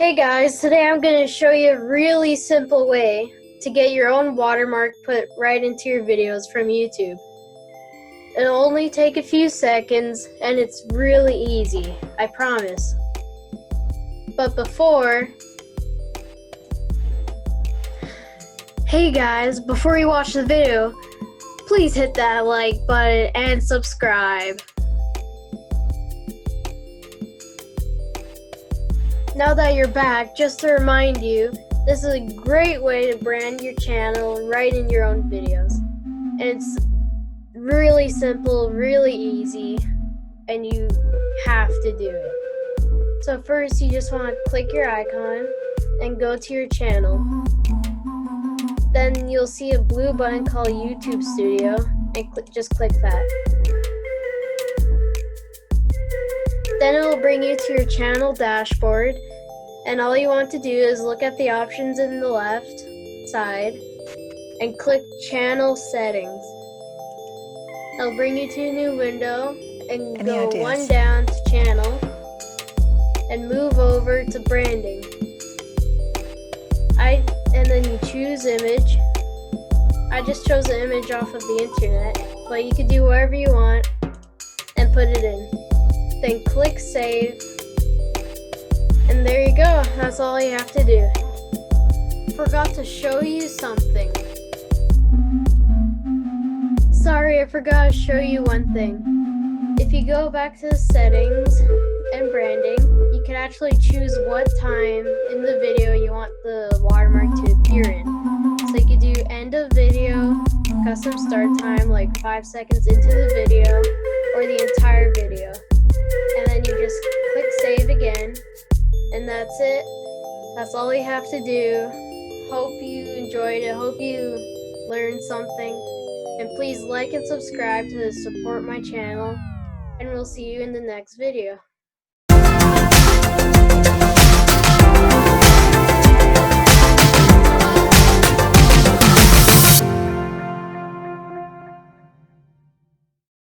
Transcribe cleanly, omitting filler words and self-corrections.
Hey guys, today I'm going to show you a really simple way to get your own watermark put right into your videos from YouTube. It'll only take a few seconds and it's really easy, I promise. But hey guys, before you watch the video, please hit that like button and subscribe. Now that you're back, just to remind you, this is a great way to brand your channel right in your own videos. And it's really simple, really easy, and you have to do it. So first, you just want to click your icon and go to your channel. Then you'll see a blue button called YouTube Studio, and just click that. Then it will bring you to your channel dashboard, and all you want to do is look at the options in the left side and click Channel Settings. It'll bring you to a new window and go one down to Channel and move over to Branding. And then you choose Image. I just chose the image off of the internet, but you can do whatever you want and put it in. Then click Save, and there you go. That's all you have to do. Forgot to show you something. Sorry, I forgot to show you one thing. If you go back to the settings and branding, you can actually choose what time in the video you want the watermark to appear in. So you can do end of video, custom start time, like 5 seconds into the video, or the entire video. And then you just click save again, and that's it. That's all you have to do. Hope you enjoyed it. Hope you learned something. And please like and subscribe to support my channel. And we'll see you in the next video.